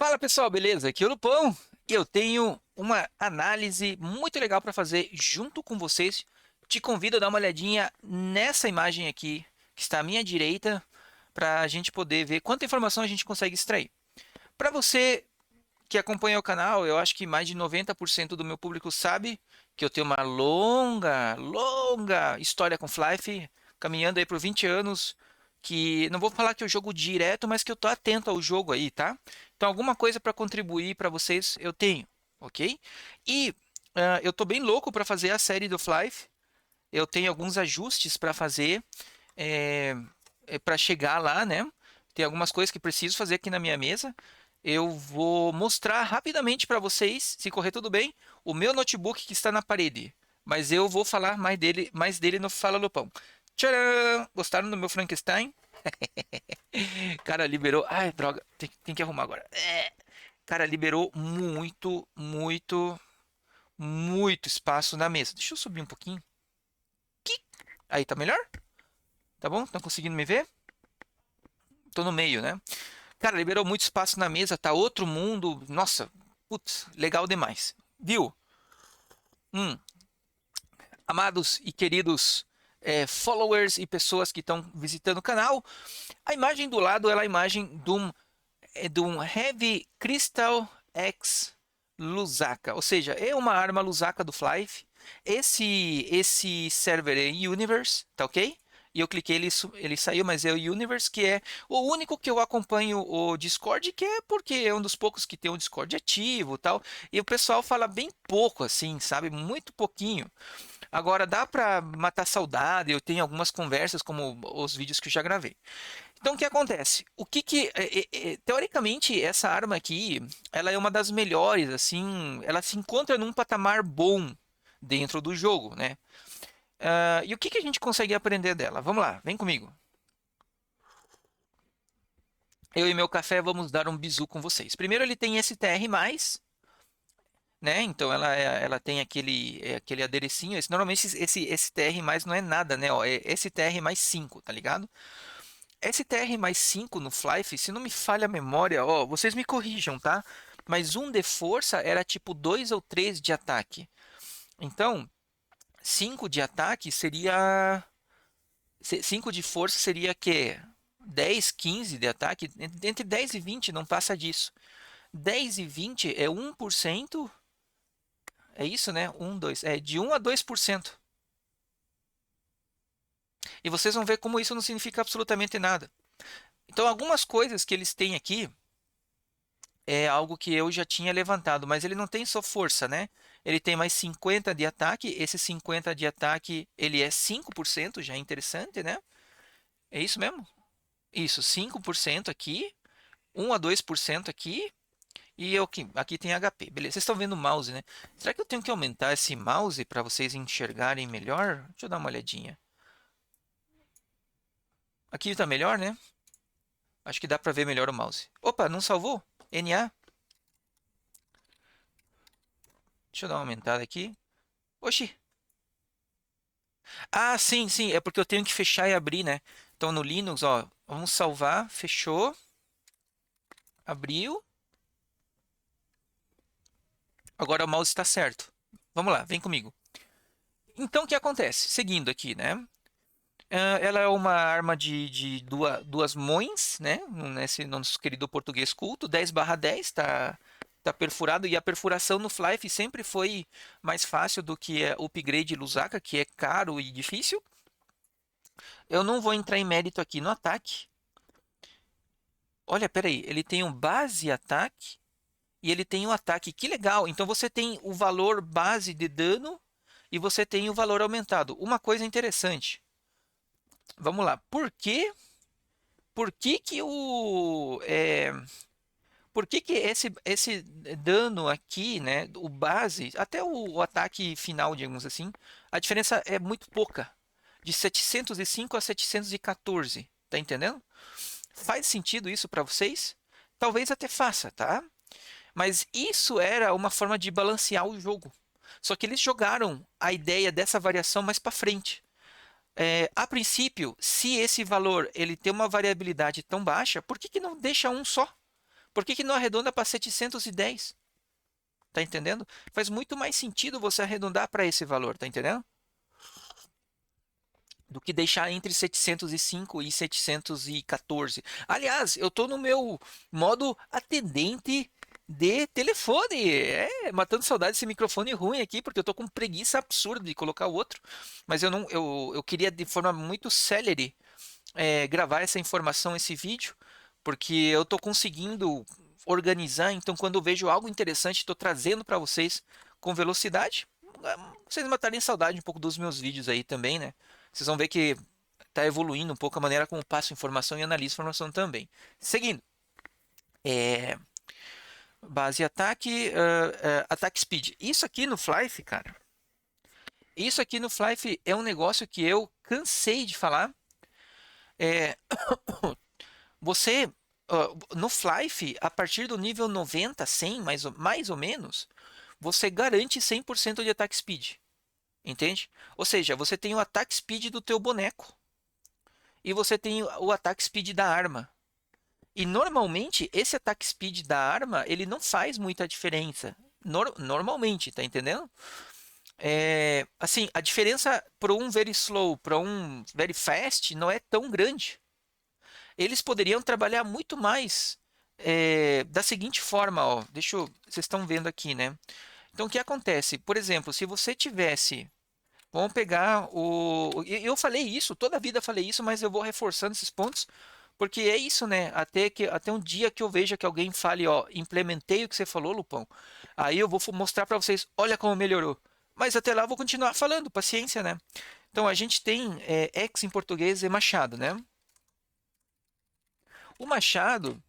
Fala pessoal, beleza? Aqui é o Lupão e eu tenho uma análise muito legal para fazer junto com vocês. Te convido a dar uma olhadinha nessa imagem aqui, que está à minha direita, para a gente poder ver quanta informação a gente consegue extrair. Para você que acompanha o canal, eu acho que mais de 90% do meu público sabe que eu tenho uma longa história com Flife, caminhando aí por 20 anos, que não vou falar que eu jogo direto, mas que eu tô atento ao jogo aí, tá? Então alguma coisa para contribuir para vocês eu tenho, ok? E eu tô bem louco para fazer a série do Flife. Eu tenho alguns ajustes para fazer é, para chegar lá, né? Tem algumas coisas que preciso fazer aqui na minha mesa. Eu vou mostrar rapidamente para vocês, se correr tudo bem, o meu notebook que está na parede. Mas eu vou falar mais dele no Fala Lupão. Tcharam! Gostaram do meu Frankenstein? Cara, liberou. Ai, droga, tem que arrumar agora. Cara, liberou muito espaço na mesa. Deixa eu subir um pouquinho. Aí, tá melhor? Tá bom? Estão conseguindo me ver? Tô no meio, né? Cara, liberou muito espaço na mesa, tá outro mundo. Nossa, putz, legal demais. Viu? Hum, Amados e queridos followers e pessoas que estão visitando o canal, a imagem do lado é a imagem de um Heavy Crystal X Lusaka, ou seja, é uma arma Lusaka do Flife. Esse server é Universe, tá ok? E eu cliquei, ele saiu, mas é o Universe, que é o único que eu acompanho o Discord, que é porque é um dos poucos que tem o Discord ativo e tal. E o pessoal fala bem pouco, assim, sabe? Muito pouquinho. Agora, dá pra matar saudade, eu tenho algumas conversas, como os vídeos que eu já gravei. Então, o que acontece? Teoricamente, essa arma aqui, ela é uma das melhores, assim, ela se encontra num patamar bom dentro do jogo, né? E o que a gente consegue aprender dela? Vamos lá, vem comigo. Eu e meu café vamos dar um bizu com vocês. Primeiro, ele tem STR+, né? Então, ela tem aquele aderecinho. Normalmente, esse STR+, não é nada, né? Ó, é STR+5, tá ligado? STR+5 no Flife, se não me falha a memória, ó, vocês me corrijam, tá? Mas um de força era tipo 2 ou 3 de ataque. Então, 5 de ataque seria. 5 de força seria que 10, 15 de ataque. Entre 10 e 20 não passa disso. 10 e 20 é 1%. É isso, né? 1, 2. É de 1 a 2%. E vocês vão ver como isso não significa absolutamente nada. Então, algumas coisas que eles têm aqui é algo que eu já tinha levantado, mas ele não tem só força, né? Ele tem mais 50 de ataque. Esse 50 de ataque, ele é 5%, já é interessante, né? É isso mesmo? Isso, 5% aqui, 1 a 2% aqui, e aqui tem HP. Beleza, vocês estão vendo o mouse, né? Será que eu tenho que aumentar esse mouse para vocês enxergarem melhor? Deixa eu dar uma olhadinha. Aqui está melhor, né? Acho que dá para ver melhor o mouse. Opa, não salvou? NA? Deixa eu dar uma aumentada aqui. Oxi. Ah, sim, sim, é porque eu tenho que fechar e abrir, né? Então no Linux, ó, vamos salvar, fechou, abriu. Agora o mouse está certo. Vamos lá, vem comigo. Então o que acontece? Seguindo aqui, né? Ela é uma arma de duas mões, né? Nesse nosso querido português culto, 10/10, tá perfurado. E a perfuração no Flife sempre foi mais fácil do que o upgrade Lusaka, que é caro e difícil. Eu não vou entrar em mérito aqui no ataque. Olha, peraí, ele tem um base ataque e ele tem um ataque. Que legal! Então você tem o valor base de dano e você tem o valor aumentado. Uma coisa interessante. Vamos lá. Por que que por que que esse dano aqui, né, o base, até o ataque final, digamos assim, a diferença é muito pouca, de 705 a 714, tá entendendo? Faz sentido isso para vocês? Talvez até faça, tá? Mas isso era uma forma de balancear o jogo. Só que eles jogaram a ideia dessa variação mais para frente. A princípio, se esse valor ele tem uma variabilidade tão baixa, por que não deixa um só? Por que que não arredonda para 710? Tá entendendo? Faz muito mais sentido você arredondar para esse valor, tá entendendo? Do que deixar entre 705 e 714. Aliás, eu tô no meu modo atendente de telefone. Matando saudade desse microfone ruim aqui, porque eu tô com preguiça absurda de colocar o outro. Mas eu não, eu queria de forma muito célere gravar essa informação, esse vídeo, porque eu estou conseguindo organizar. Então, quando eu vejo algo interessante, estou trazendo para vocês com velocidade. Vocês matarem saudade um pouco dos meus vídeos aí também, né? Vocês vão ver que está evoluindo um pouco a maneira como passo informação e analiso informação também. Seguindo, é, base ataque, ataque speed. Isso aqui no Flyf, cara. Isso aqui no Flyf é um negócio que eu cansei de falar. É, Você, no Flyf, a partir do nível 90, 100, mais ou menos, você garante 100% de attack speed, entende? Ou seja, você tem o attack speed do teu boneco e você tem o attack speed da arma. E normalmente, esse attack speed da arma, ele não faz muita diferença. Normalmente, tá entendendo? Assim, a diferença para um very slow, para um very fast, não é tão grande. Eles poderiam trabalhar muito mais da seguinte forma, ó. Vocês estão vendo aqui, né? Então, o que acontece? Por exemplo, se você tivesse, vamos pegar eu falei isso, toda a vida falei isso, mas eu vou reforçando esses pontos, porque é isso, né? Até um dia que eu veja que alguém fale, ó, implementei o que você falou, Lupão. Aí eu vou mostrar para vocês, olha como melhorou. Mas até lá eu vou continuar falando, paciência, né? Então, a gente tem X em português é machado, né? O machado,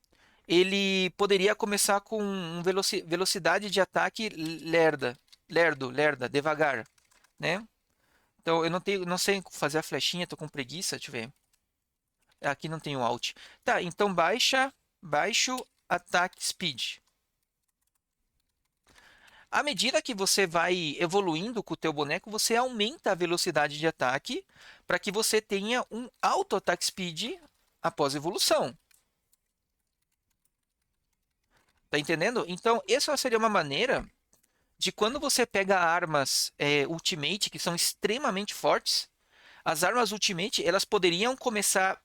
ele poderia começar com velocidade de ataque lerda, devagar, né? Então eu não sei fazer a flechinha, tô com preguiça, deixa eu ver. Aqui não tem o alt. Tá, então baixo attack speed. À medida que você vai evoluindo com o teu boneco, você aumenta a velocidade de ataque para que você tenha um alto attack speed após evolução. Tá entendendo? Então, essa seria uma maneira de quando você pega armas Ultimate que são extremamente fortes, as armas Ultimate elas poderiam começar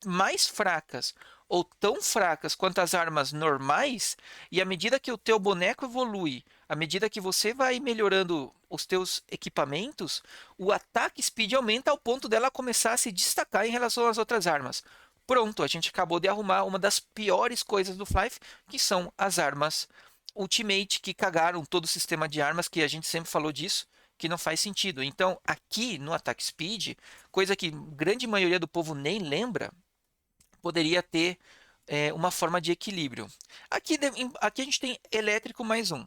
mais fracas ou tão fracas quanto as armas normais, e à medida que o teu boneco evolui, à medida que você vai melhorando os teus equipamentos, o ataque speed aumenta ao ponto dela começar a se destacar em relação às outras armas. Pronto, a gente acabou de arrumar uma das piores coisas do Flyf, que são as armas Ultimate, que cagaram todo o sistema de armas, que a gente sempre falou disso, que não faz sentido. Então, aqui no Attack Speed, coisa que grande maioria do povo nem lembra, poderia ter uma forma de equilíbrio. Aqui a gente tem elétrico mais um.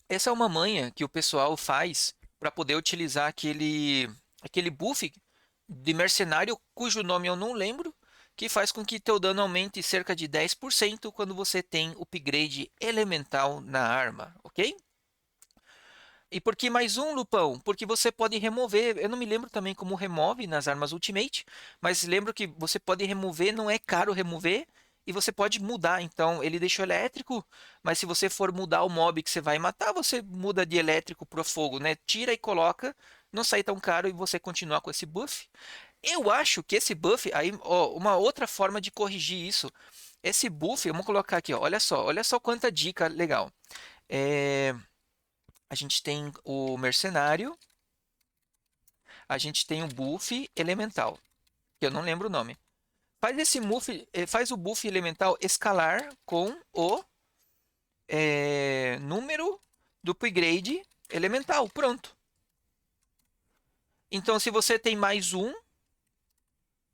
Essa é uma manha que o pessoal faz para poder utilizar aquele buff de mercenário, cujo nome eu não lembro, que faz com que teu dano aumente cerca de 10% quando você tem upgrade elemental na arma, ok? E por que mais um, Lupão? Porque você pode remover. Eu não me lembro também como remove nas armas Ultimate, mas lembro que você pode remover, não é caro remover, e você pode mudar. Então, ele deixou elétrico, mas se você for mudar o mob que você vai matar, você muda de elétrico para fogo, né? Tira e coloca, não sai tão caro e você continua com esse buff. Eu acho que esse buff, aí, ó, uma outra forma de corrigir isso. Esse buff, vamos colocar aqui, ó, olha só quanta dica legal. A gente tem o mercenário, a gente tem o buff elemental, que eu não lembro o nome. Faz o buff elemental escalar com o número do upgrade elemental. Pronto. Então, se você tem mais um,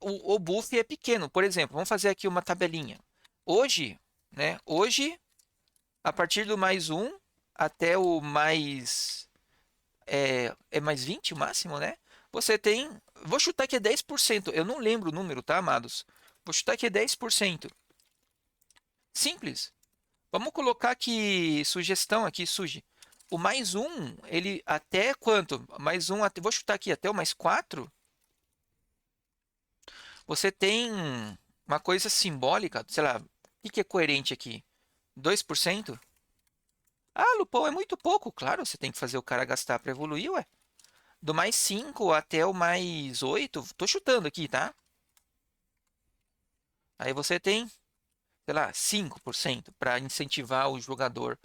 o buff é pequeno. Por exemplo, vamos fazer aqui uma tabelinha. Hoje, né? Hoje, a partir do mais um até o mais mais 20 o máximo, né? Você tem, vou chutar que é 10%. Eu não lembro o número, tá, amados? Vou chutar que é 10%. Simples. Vamos colocar aqui sugestão aqui, surge. O mais um, ele até quanto? Mais um, vou chutar aqui até o mais 4. Você tem Uma coisa simbólica, sei lá, o que que é coerente aqui? 2%? Ah, Lupão, é muito pouco. Claro, você tem que fazer o cara gastar para evoluir, ué. Do mais 5 até o mais 8, tô chutando aqui, tá? Aí você tem, sei lá, 5% para incentivar o jogador.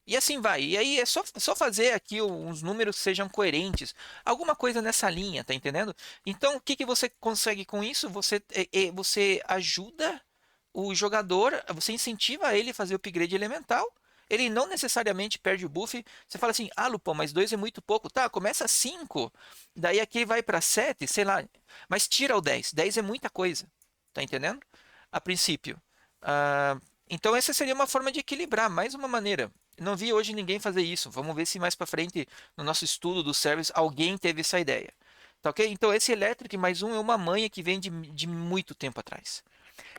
E assim vai. E aí é só fazer aqui uns números que sejam coerentes. Alguma coisa nessa linha, tá entendendo? Então, o que que você consegue com isso? Você ajuda o jogador, você incentiva ele a fazer o upgrade elemental. Ele não necessariamente perde o buff. Você fala assim, ah, Lupão, mas 2 é muito pouco. Tá, começa a 5. Daí aqui vai para 7, sei lá. Mas tira o 10. 10 é muita coisa. Tá entendendo? A princípio. Ah, então essa seria uma forma de equilibrar, mais uma maneira. Não vi hoje ninguém fazer isso. Vamos ver se mais para frente, no nosso estudo do service, alguém teve essa ideia. Tá ok? Então esse Electric mais um é uma manha que vem de muito tempo atrás.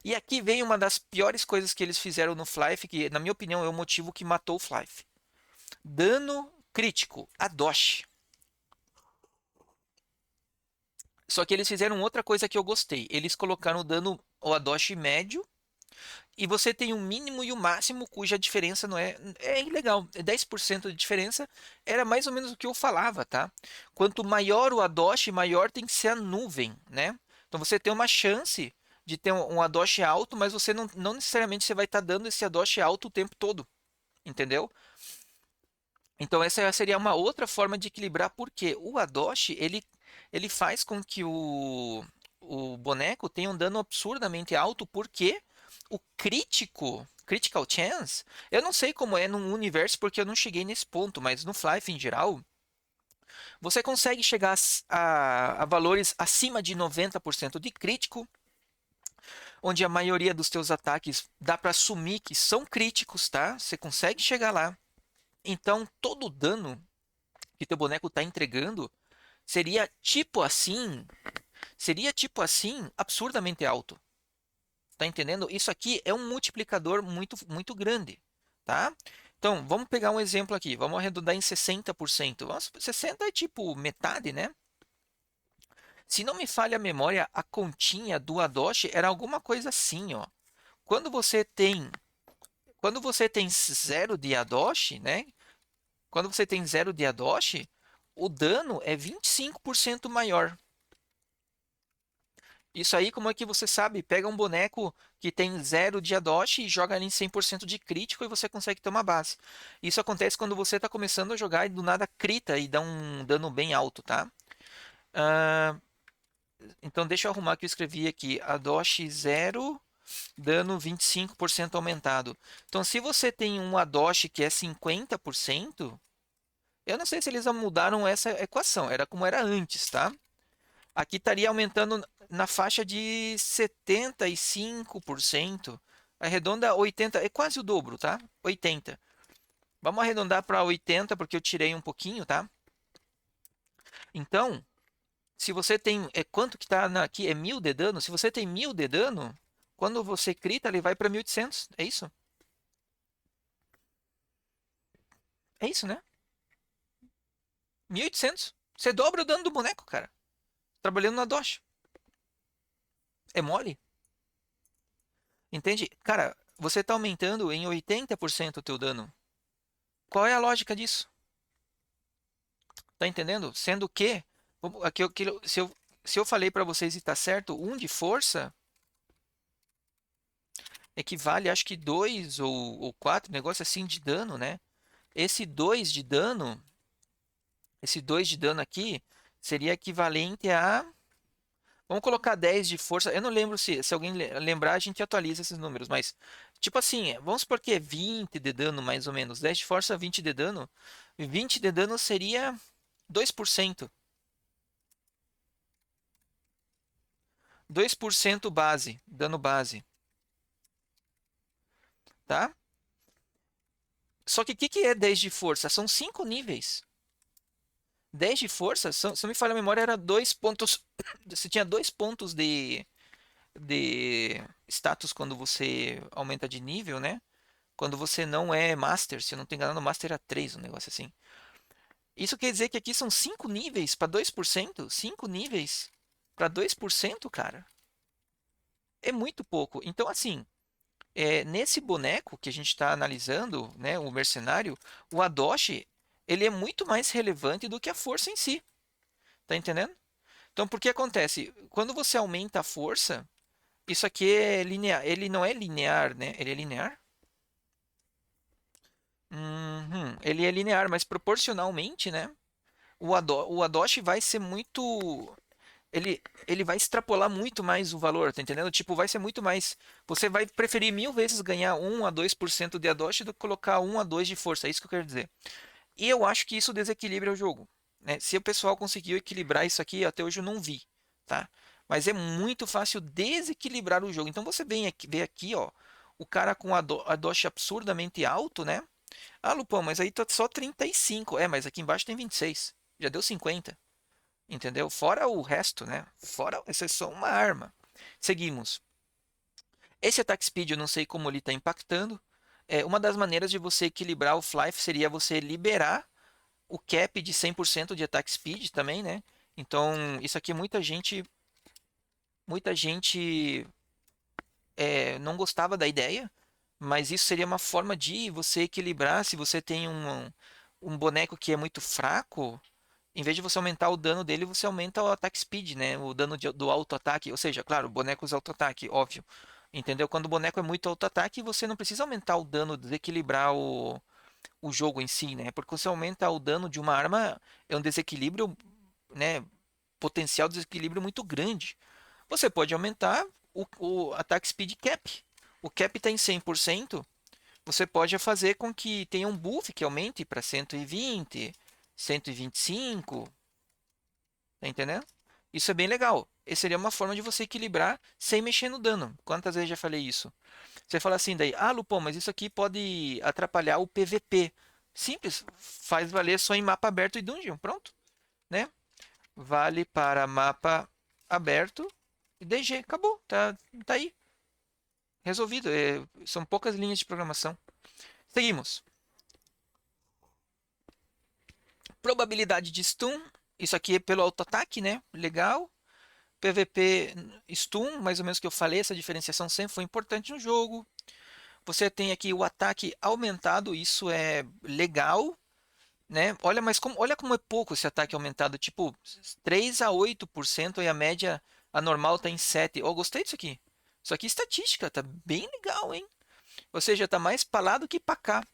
E aqui vem uma das piores coisas que eles fizeram no Flyff, que na minha opinião é o motivo que matou o Flyff. Dano crítico, a Dosh. Só que eles fizeram outra coisa que eu gostei. Eles colocaram o dano ou a Dosh médio e você tem um mínimo e o máximo cuja diferença não é ilegal. É 10% de diferença. Era mais ou menos o que eu falava, tá? Quanto maior o Adosh, maior tem que ser a nuvem, né? Então você tem uma chance de ter um Adosh alto, mas você não necessariamente você vai estar dando esse Adosh alto o tempo todo, entendeu? Então essa seria uma outra forma de equilibrar, porque o Adosh, ele faz com que o boneco tenha um dano absurdamente alto, porque o Critical Chance, eu não sei como é no universo, porque eu não cheguei nesse ponto, mas no Flife em geral, você consegue chegar a valores acima de 90% de crítico, onde a maioria dos teus ataques dá para assumir que são críticos, tá? Você consegue chegar lá. Então, todo o dano que teu boneco está entregando seria tipo assim, absurdamente alto. Tá entendendo? Isso aqui é um multiplicador muito, muito grande, tá? Então, vamos pegar um exemplo aqui. Vamos arredondar em 60%. 60 é tipo metade, né? Se não me falha a memória, a continha do Adosh era alguma coisa assim, ó. Quando você tem, quando você tem zero de Adosh, né? Quando você tem zero de Adosh, o dano é 25% maior. Isso aí, como é que você sabe? Pega um boneco que tem zero de Adosh e joga ele em 100% de crítico e você consegue ter uma base. Isso acontece quando você está começando a jogar e do nada crita e dá um dano bem alto, tá? Ah, então deixa eu arrumar que eu escrevi aqui. Adosh zero, dano 25% aumentado. Então se você tem um Adosh que é 50%, eu não sei se eles mudaram essa equação. Era como era antes, tá? Aqui estaria aumentando na faixa de 75%. Arredonda 80, é quase o dobro, tá? 80. Vamos arredondar para 80 porque eu tirei um pouquinho, tá? Então, se você tem, quanto que tá aqui? É 1000 de dano. Se você tem 1000 de dano, quando você crita, ele vai para 1800. É isso? É isso, né? 1800. Você dobra o dano do boneco, cara. Trabalhando na Dosh. É mole? Entende? Cara, você está aumentando em 80% o teu dano. Qual é a lógica disso? Tá entendendo? Sendo que, aqui, se eu falei para vocês e tá certo, um de força equivale, acho que 2 ou 4, negócio assim de dano, né? Esse 2 de dano, esse 2 de dano aqui, seria equivalente a. Vamos colocar 10 de força. Eu não lembro se alguém lembrar, a gente atualiza esses números, mas tipo assim, vamos supor que é 20 de dano mais ou menos. 10 de força, 20 de dano. 20 de dano seria 2%. 2% base, dano base, tá? Só que o que é 10 de força? São 5 níveis. 10 de força, se não me falha a memória, era 2 pontos. Você tinha 2 pontos de status quando você aumenta de nível, né? Quando você não é Master, se eu não estou enganado, Master era 3, um negócio assim. Isso quer dizer que aqui são 5 níveis para 2%? 5 níveis para 2%, cara. É muito pouco. Então, assim, nesse boneco que a gente está analisando, né, o mercenário, o Adoshi, ele é muito mais relevante do que a força em si. Tá entendendo? Então, por que acontece? Quando você aumenta a força, isso aqui é linear. Ele não é linear, né? Ele é linear? Ele é linear, mas proporcionalmente, né? O Adoshi vai ser muito. Ele vai extrapolar muito mais o valor, tá entendendo? Tipo, vai ser muito mais. Você vai preferir 1000 vezes ganhar 1 a 2% de Adoshi do que colocar 1 a 2 de força. É isso que eu quero dizer. E eu acho que isso desequilibra o jogo, né? Se o pessoal conseguiu equilibrar isso aqui, até hoje eu não vi, tá? Mas é muito fácil desequilibrar o jogo. Então você vê aqui, ó, o cara com a dosh absurdamente alto, né? Ah, Lupão, mas aí tá só 35. Mas aqui embaixo tem 26. Já deu 50, entendeu? Fora o resto, né? Fora, essa é só uma arma. Seguimos. Esse attack speed eu não sei como ele está impactando. Uma das maneiras de você equilibrar o Flife seria você liberar o cap de 100% de attack speed também, né? Então, isso aqui muita gente não gostava da ideia, mas isso seria uma forma de você equilibrar. Se você tem um boneco que é muito fraco, em vez de você aumentar o dano dele, você aumenta o attack speed, né? O dano do auto-ataque. Ou seja, claro, bonecos auto-ataque, óbvio. Entendeu? Quando o boneco é muito auto-ataque, você não precisa aumentar o dano, desequilibrar o jogo em si, né? Porque você aumenta o dano de uma arma, é um desequilíbrio, né? Potencial desequilíbrio muito grande. Você pode aumentar o attack speed cap. O cap está em 100%. Você pode fazer com que tenha um buff que aumente para 120, 125. Tá entendendo? Isso é bem legal. Essa seria uma forma de você equilibrar sem mexer no dano. Quantas vezes já falei isso? Você fala assim daí, ah, Lupão, mas isso aqui pode atrapalhar o PVP. Simples, faz valer só em mapa aberto e dungeon, pronto, né? Vale para mapa aberto e DG, acabou, tá aí, resolvido. São poucas linhas de programação. Seguimos. Probabilidade de stun, isso aqui é pelo auto-ataque, né? Legal. PVP stun, mais ou menos o que eu falei, essa diferenciação sempre foi importante no jogo. Você tem aqui o ataque aumentado, isso é legal, né? Olha como é pouco esse ataque aumentado, tipo 3 a 8% e a média anormal está em 7. Eu gostei disso aqui. Isso aqui é estatística, tá bem legal, hein? Ou seja, tá mais para lá do que para cá.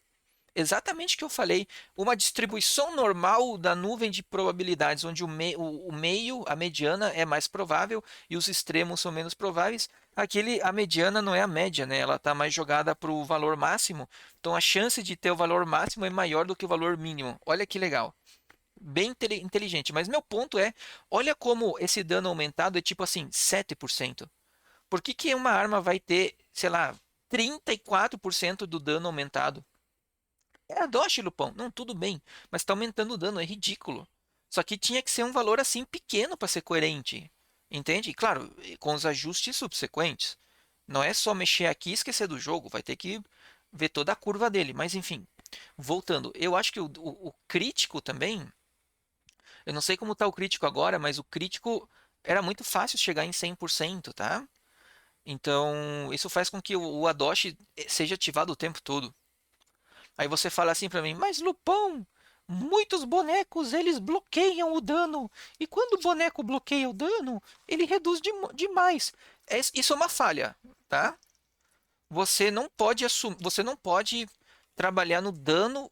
Exatamente o que eu falei. Uma distribuição normal da nuvem de probabilidades, onde o meio, a mediana é mais provável e os extremos são menos prováveis. A mediana não é a média, né? Ela está mais jogada para o valor máximo. Então a chance de ter o valor máximo é maior do que o valor mínimo. Olha que legal. Bem inteligente. Mas meu ponto é, olha como esse dano aumentado é tipo assim, 7%. Por que que uma arma vai ter, sei lá, 34% do dano aumentado? É a Doge, Lupão. Não, tudo bem. Mas tá aumentando o dano, é ridículo. Só que tinha que ser um valor assim pequeno para ser coerente. Entende? E claro, com os ajustes subsequentes. Não é só mexer aqui e esquecer do jogo. Vai ter que ver toda a curva dele. Mas enfim, voltando. Eu acho que o crítico também. Eu não sei como tá o crítico agora, mas o crítico era muito fácil chegar em 100%, tá? Então, isso faz com que o Adoshi seja ativado o tempo todo. Aí você fala assim pra mim, mas Lupão, muitos bonecos eles bloqueiam o dano. E quando o boneco bloqueia o dano, ele reduz demais. Isso é uma falha, tá? Você não pode trabalhar no dano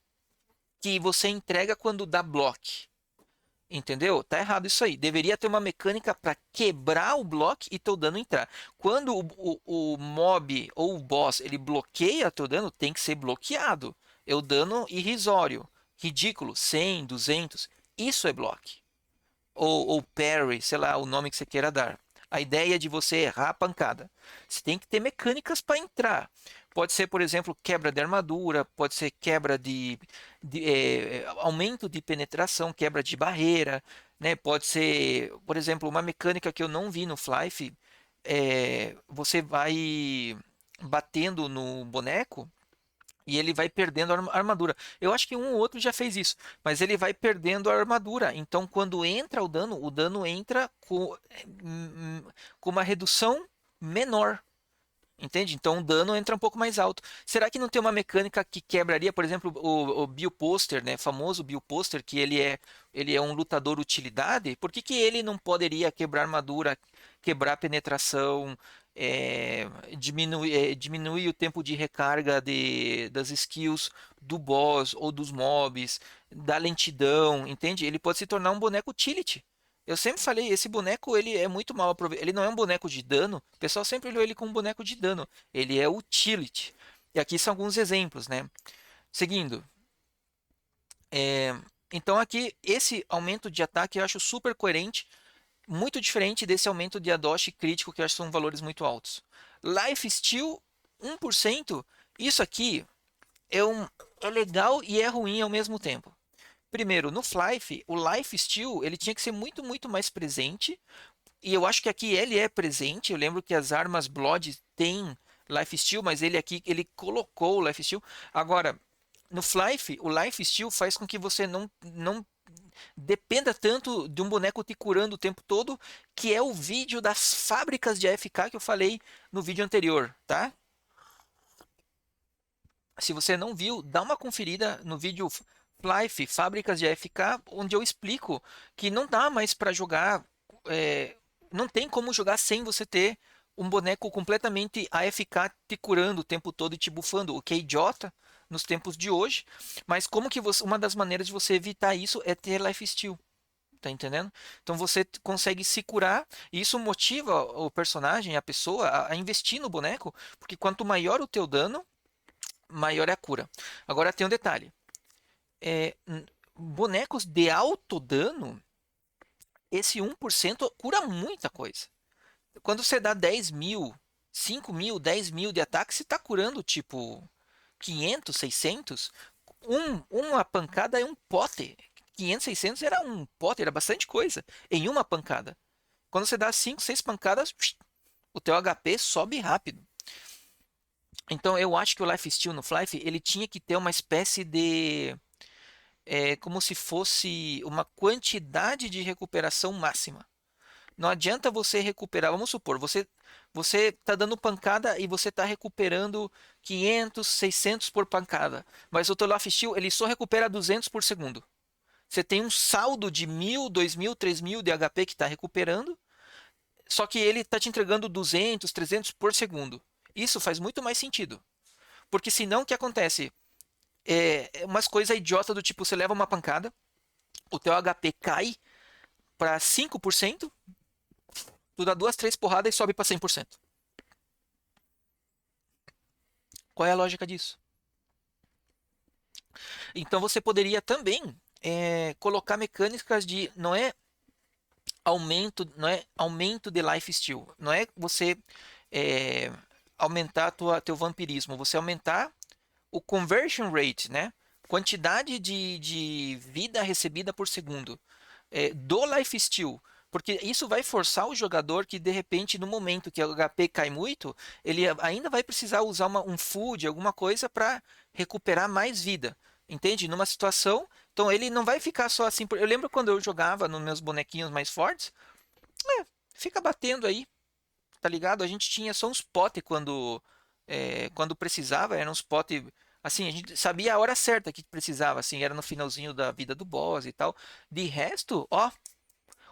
que você entrega quando dá bloco. Entendeu? Tá errado isso aí. Deveria ter uma mecânica para quebrar o bloco e teu dano entrar. Quando o mob ou o boss ele bloqueia teu dano, tem que ser bloqueado. É o dano irrisório, ridículo, 100, 200. Isso é bloco. Ou parry, sei lá, o nome que você queira dar. A ideia é de você errar a pancada. Você tem que ter mecânicas para entrar. Pode ser, por exemplo, quebra de armadura, pode ser quebra de aumento de penetração, quebra de barreira, né? Pode ser, por exemplo, uma mecânica que eu não vi no Flife, você vai batendo no boneco e ele vai perdendo a armadura. Eu acho que um ou outro já fez isso, mas ele vai perdendo a armadura. Então, quando entra o dano entra com uma redução menor. Entende? Então o dano entra um pouco mais alto. Será que não tem uma mecânica que quebraria, por exemplo, o Bill Poster, né? Famoso Bill Poster, que ele é um lutador utilidade? Por que que ele não poderia quebrar armadura, quebrar penetração, diminuir o tempo de recarga das skills do boss ou dos mobs, da lentidão, entende? Ele pode se tornar um boneco utility. Eu sempre falei, esse boneco ele é muito mal aproveitado. Ele não é um boneco de dano. O pessoal sempre olhou ele como um boneco de dano. Ele é utility. E aqui são alguns exemplos, né? Seguindo. é, Então aqui esse aumento de ataque eu acho super coerente, muito diferente desse aumento de Adosh crítico que eu acho que são valores muito altos. Life Steal 1%. Isso aqui é legal e é ruim ao mesmo tempo. Primeiro, no Flife, o Life Steal ele tinha que ser muito, muito mais presente. E eu acho que aqui ele é presente. Eu lembro que as armas Blood têm Lifesteal, mas ele aqui ele colocou o Lifesteal. Agora, no Flife, o Lifesteal faz com que você não dependa tanto de um boneco te curando o tempo todo, que é o vídeo das fábricas de AFK que eu falei no vídeo anterior, tá? Se você não viu, dá uma conferida no vídeo Flife, Fábricas de AFK, onde eu explico que não dá mais para jogar, é, não tem como jogar sem você ter um boneco completamente AFK te curando o tempo todo e te buffando, o que é idiota nos tempos de hoje, mas como que uma das maneiras de você evitar isso é ter lifesteal. Tá entendendo? Então você consegue se curar e isso motiva o personagem, a pessoa, a investir no boneco, porque quanto maior o teu dano, maior é a cura. Agora tem um detalhe: bonecos de alto dano, esse 1% cura muita coisa. Quando você dá 10 mil, 5 mil, 10 mil de ataque, você está curando tipo 500, 600. Uma pancada é um pote. 500, 600 era um pote, era bastante coisa em uma pancada. Quando você dá 5, 6 pancadas, o teu HP sobe rápido. Então eu acho que o Lifesteal no Flife ele tinha que ter uma espécie de como se fosse uma quantidade de recuperação máxima. Não adianta você recuperar, vamos supor, você está dando pancada e você está recuperando 500, 600 por pancada, mas o teu Life Steal ele só recupera 200 por segundo. Você tem um saldo de 1000, 2000, 3000 de HP que está recuperando, só que ele está te entregando 200, 300 por segundo. Isso faz muito mais sentido. Porque senão o que acontece? Umas coisas idiotas do tipo, você leva uma pancada, o teu HP cai para 5%, tu dá duas, três porradas e sobe para 100%. Qual é a lógica disso? Então você poderia também colocar mecânicas de não é aumento de life steal, não é você é, aumentar teu vampirismo, você aumentar o conversion rate, né? Quantidade de vida recebida por segundo do lifesteal. Porque isso vai forçar o jogador que, de repente, no momento que o HP cai muito, ele ainda vai precisar usar um food, alguma coisa para recuperar mais vida. Entende? Numa situação. Então ele não vai ficar só assim. Eu lembro quando eu jogava nos meus bonequinhos mais fortes. Fica batendo aí, tá ligado? A gente tinha só uns potes quando precisava, eram uns potes. Assim, a gente sabia a hora certa que precisava, assim, era no finalzinho da vida do boss e tal. De resto, ó,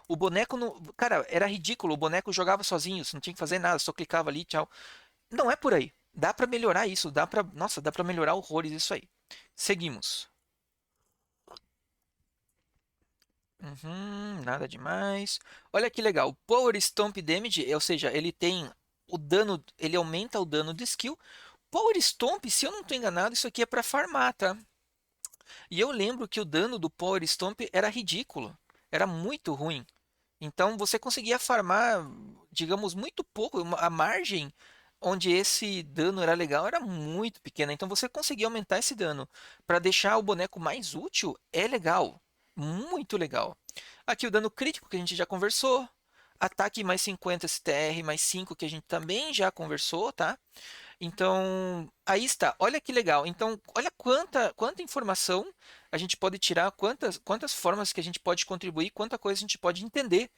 o boneco não. Cara, era ridículo. O boneco jogava sozinho, você não tinha que fazer nada, só clicava ali, tchau. Não é por aí. Dá pra melhorar isso, Nossa, dá pra melhorar horrores isso aí. Seguimos. Nada demais. Olha que legal. Power Stomp Damage, ou seja, ele tem o dano, ele aumenta o dano de skill. Power Stomp, se eu não estou enganado, isso aqui é para farmar, tá? E eu lembro que o dano do Power Stomp era ridículo, era muito ruim. Então você conseguia farmar, digamos, muito pouco. A margem onde esse dano era legal era muito pequena. Então você conseguia aumentar esse dano para deixar o boneco mais útil é legal, muito legal. Aqui o dano crítico que a gente já conversou. Ataque mais 50 STR mais 5 que a gente também já conversou, tá? Então, aí está. Olha que legal. Então, olha quanta informação a gente pode tirar, quantas formas que a gente pode contribuir, quanta coisa a gente pode entender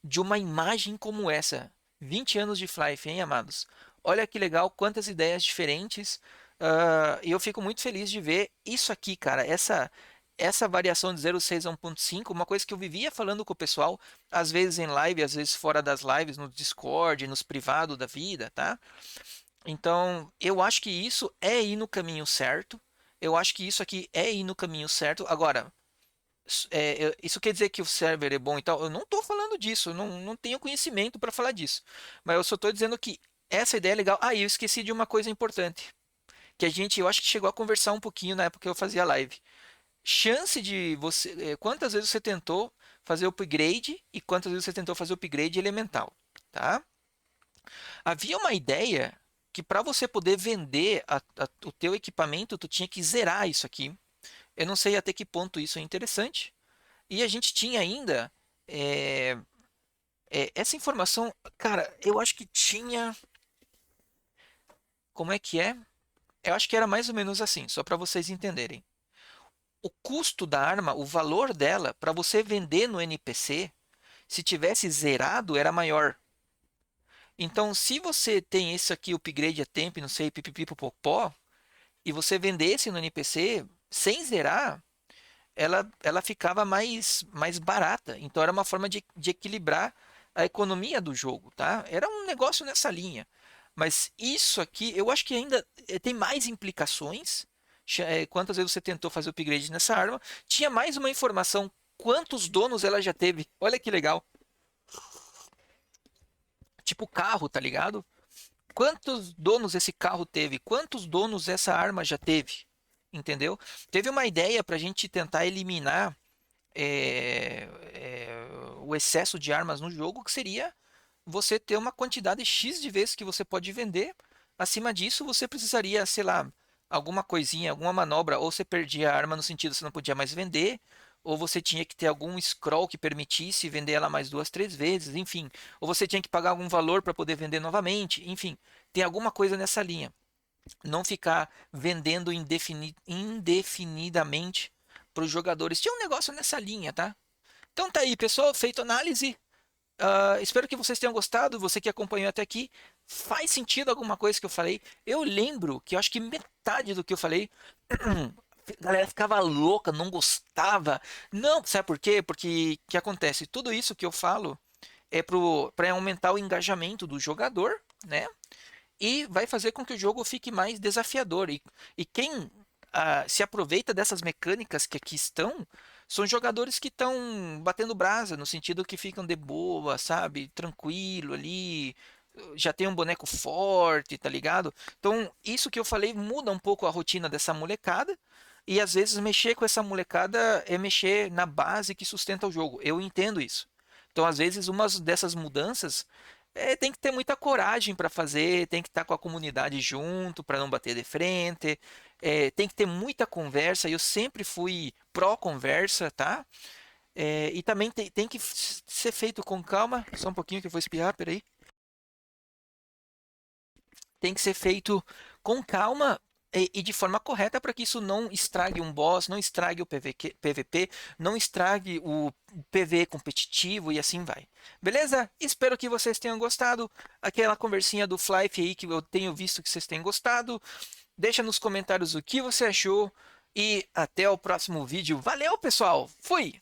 de uma imagem como essa. 20 anos de Flife, hein, amados? olha que legal, quantas ideias diferentes. E eu fico muito feliz de ver isso aqui, cara. Essa variação de 0,6 a 1,5, uma coisa que eu vivia falando com o pessoal, às vezes em live, às vezes fora das lives, no Discord, nos privados da vida, tá? Então, eu acho que isso é ir no caminho certo. Eu acho que isso aqui é ir no caminho certo. Agora, isso quer dizer que o server é bom e tal? Eu não estou falando disso, eu não tenho conhecimento para falar disso. Mas eu só estou dizendo que essa ideia é legal. Ah, e eu esqueci de uma coisa importante, que a gente, eu acho que chegou a conversar um pouquinho na época que eu fazia live. Chance de você, quantas vezes você tentou fazer upgrade e quantas vezes você tentou fazer upgrade elemental, tá? Havia uma ideia que para você poder vender o teu equipamento, tu tinha que zerar isso aqui. Eu não sei até que ponto isso é interessante. E a gente tinha ainda é, essa informação, cara, eu acho que tinha, como é que é? Eu acho que era mais ou menos assim, só para vocês entenderem. O custo da arma, o valor dela, para você vender no NPC, se tivesse zerado, era maior. Então, se você tem esse aqui, upgrade a tempo, não sei, pipipipopopó, e você vendesse no NPC sem zerar, ela ficava mais barata. Então, era uma forma de equilibrar a economia do jogo, tá? Era um negócio nessa linha. Mas isso aqui, eu acho que ainda tem mais implicações. Quantas vezes você tentou fazer upgrade nessa arma? Tinha mais uma informação. Quantos donos ela já teve? Olha que legal. Tipo carro, tá ligado? Quantos donos esse carro teve? Quantos donos essa arma já teve? Entendeu? Teve uma ideia para a gente tentar eliminar é, é, o excesso de armas no jogo, que seria você ter uma quantidade X de vezes que você pode vender. Acima disso, você precisaria, sei lá, alguma coisinha, alguma manobra, ou você perdia a arma no sentido que você não podia mais vender, ou você tinha que ter algum scroll que permitisse vender ela mais duas, três vezes, enfim. Ou você tinha que pagar algum valor para poder vender novamente, enfim. Tem alguma coisa nessa linha. Não ficar vendendo indefinidamente para os jogadores. Tinha um negócio nessa linha, tá? Então tá aí, pessoal, feito análise. Espero que vocês tenham gostado. Você que acompanhou até aqui, faz sentido alguma coisa que eu falei? Eu lembro que eu acho que metade do que eu falei, a galera ficava louca, não gostava. Não, sabe por quê? Porque o que acontece? Tudo isso que eu falo é para aumentar o engajamento do jogador, né? E vai fazer com que o jogo fique mais desafiador. E quem se aproveita dessas mecânicas que aqui estão são jogadores que estão batendo brasa, no sentido que ficam de boa, sabe? Tranquilo ali, já tem um boneco forte, tá ligado? Então, isso que eu falei muda um pouco a rotina dessa molecada. E às vezes mexer com essa molecada é mexer na base que sustenta o jogo. Eu entendo isso. Então, às vezes, uma dessas mudanças tem que ter muita coragem para fazer, tem que estar com a comunidade junto para não bater de frente, tem que ter muita conversa. Eu sempre fui pró-conversa, tá? E também tem que ser feito com calma. Só um pouquinho que eu vou espirrar, peraí. Tem que ser feito com calma e de forma correta para que isso não estrague um boss, não estrague o PVP, não estrague o PV competitivo e assim vai. Beleza? Espero que vocês tenham gostado. Aquela conversinha do Flife aí que eu tenho visto que vocês têm gostado. Deixa nos comentários o que você achou e até o próximo vídeo. Valeu, pessoal! Fui!